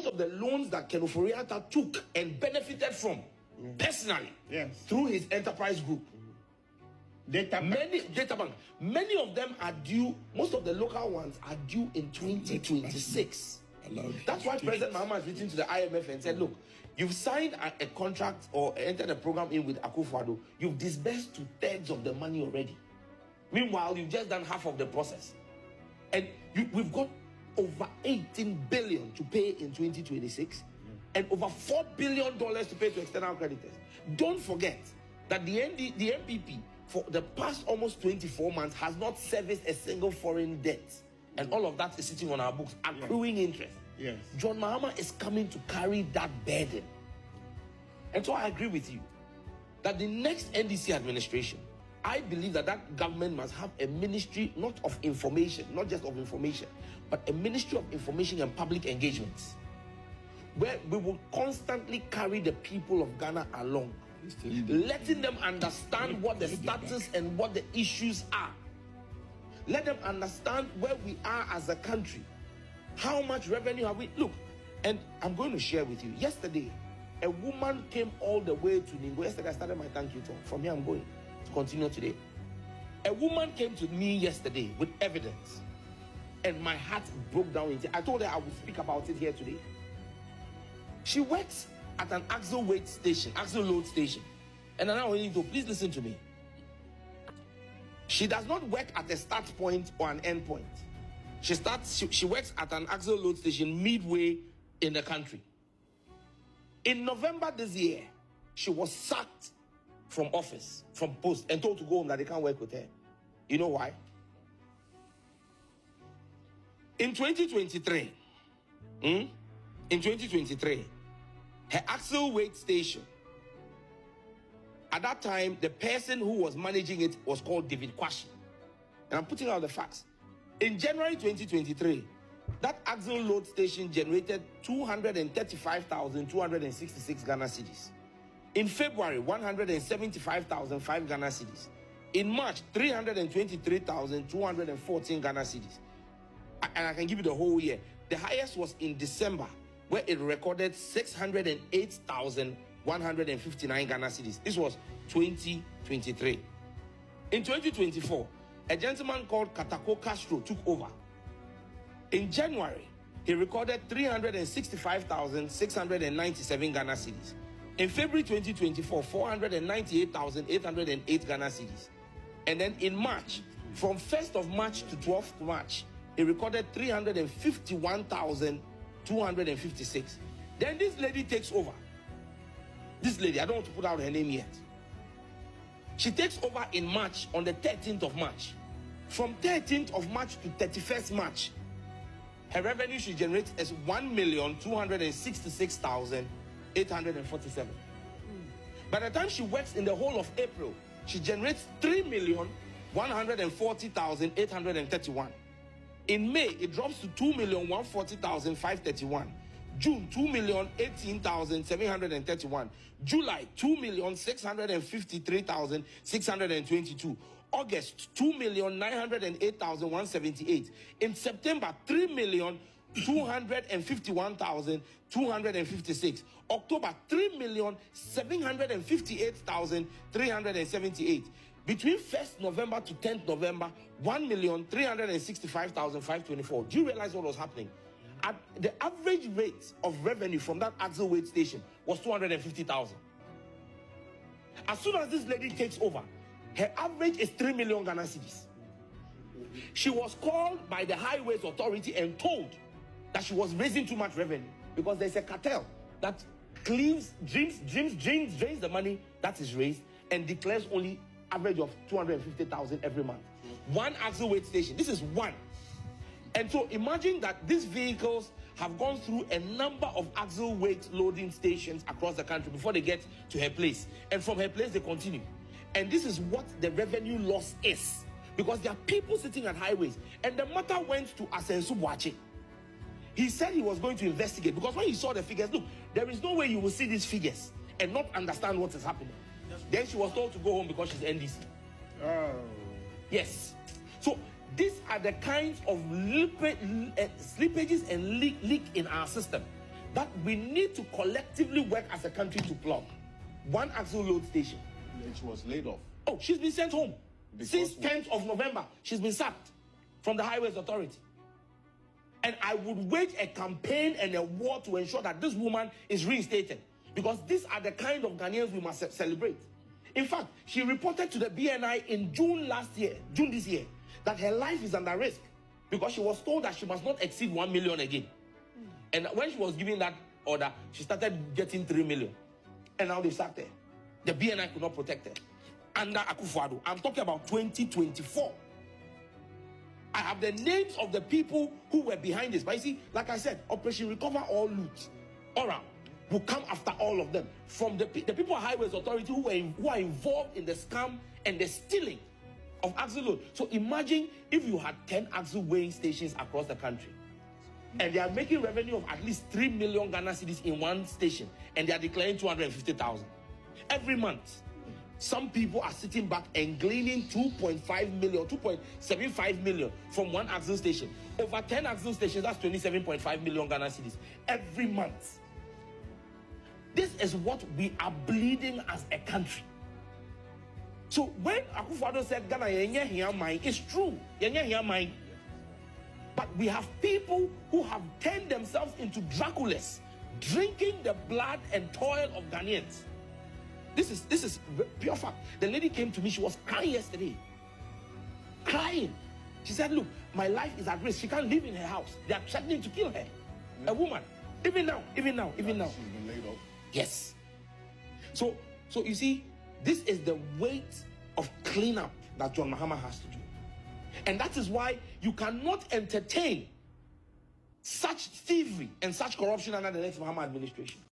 most of the loans that Ken Ofori-Atta took and benefited from personally through his enterprise group. Data bank. Many of them are due, most of the local ones are due in 2026. That's why President Mahama has written to the IMF and said, look, you've signed a contract or entered a program in with Akufo-Addo. You've disbursed 2/3 of the money already. Meanwhile, you've just done half of the process. And we've got over 18 billion to pay in 2026 and over $4 billion to pay to external creditors. Don't forget that the MPP for the past almost 24 months has not serviced a single foreign debt. And all of that is sitting on our books, accruing interest. John Mahama is coming to carry that burden. And so I agree with you that the next NDC administration, I believe that government must have a ministry, not of information, not just of information, but a ministry of information and public engagements, where we will constantly carry the people of Ghana along, letting them understand what the status and what the issues are. Let them understand where we are as a country. How much revenue have we? Look, and I'm going to share with you. Yesterday, a woman came all the way to Ningo. Yesterday, I started my thank you talk. From here, I'm going to continue today. A woman came to me yesterday with evidence, and my heart broke down. I told her I would speak about it here today. She works at an axle load station. And I want you to please listen to me. She does not work at a start point or an end point. She works at an axle load station midway in the country. In November this year, she was sacked from office, from post, and told to go home that they can't work with her. You know why? In 2023, her axle weight station, at that time, the person who was managing it was called David Kwashi. And I'm putting out the facts. In January 2023, that axle load station generated 235,266 Ghana cedis. In February, 175,005 Ghana cedis. In March, 323,214 Ghana cedis. And I can give you the whole year. The highest was in December, where it recorded 608,159 Ghana cedis. This was 2023. In 2024, a gentleman called Katako Castro took over. In January, he recorded 365,697 Ghana cedis. In February 2024, 498,808 Ghana cedis. And then in March, from 1st of March to 12th March, he recorded 351,256. Then this lady takes over. This lady, I don't want to put out her name yet. She takes over in March, on the 13th of March. From 13th of March to 31st March, her revenue she generates is 1,266,847. By the time she works in the whole of April, she generates 3,140,831. In May, it drops to 2,140,531. June, 2,018,731. July, 2,653,622. August, 2,908,178. In September, 3,251,256. October, 3,758,378. Between 1st November to 10th November, 1,365,524. Do you realize what was happening? The average rate of revenue from that axle weight station was 250,000. As soon as this lady takes over, her average is 3 million Ghana cedis. She was called by the Highways Authority and told that she was raising too much revenue because there's a cartel that drains the money that is raised and declares only average of 250,000 every month. One axle weight station. This is one. And so imagine that these vehicles have gone through a number of axle weight loading stations across the country before they get to her place. And from her place, they continue. And this is what the revenue loss is. Because there are people sitting at highways. And the matter went to Asensu Boache. He said he was going to investigate. Because when he saw the figures, look, there is no way you will see these figures and not understand what is happening. Then she was told to go home because she's NDC. Oh. Yes. So these are the kinds of slippages and leak in our system that we need to collectively work as a country to plug. One axle load station. She was laid off. Oh, she's been sent home. Since 10th of November, she's been sacked from the Highways Authority. And I would wage a campaign and a war to ensure that this woman is reinstated. Because these are the kind of Ghanaians we must celebrate. In fact, she reported to the BNI in June this year, that her life is under risk because she was told that she must not exceed 1 million again. And when she was given that order, she started getting 3 million. And now they sacked her. The BNI could not protect her. Under Akufo-Addo, I'm talking about 2024. I have the names of the people who were behind this. But you see, like I said, Operation Recover All Loot, ORA, will come after all of them. From the people at Highways Authority who are involved in the scam and the stealing of axle load. So imagine if you had 10 axle weighing stations across the country. And they are making revenue of at least 3 million Ghana cedis in one station. And they are declaring 250,000 every month. Some people are sitting back and gleaning 2.5 million, 2.75 million from one axle station. Over 10 axle stations, that's 27.5 million Ghana cedis every month. This is what we are bleeding as a country. So when Akufo-Addo said Ghana yenye hiya mine, it's true. Yenye hiya mine. But we have people who have turned themselves into Draculas, drinking the blood and toil of Ghanaians. This is pure fact. The lady came to me, she was crying yesterday. Crying. She said, look, my life is at risk. She can't live in her house. They are threatening to kill her. A woman. Even now. She's been laid off. Yes. So you see, this is the weight of cleanup that John Mahama has to do. And that is why you cannot entertain such thievery and such corruption under the next Mahama administration.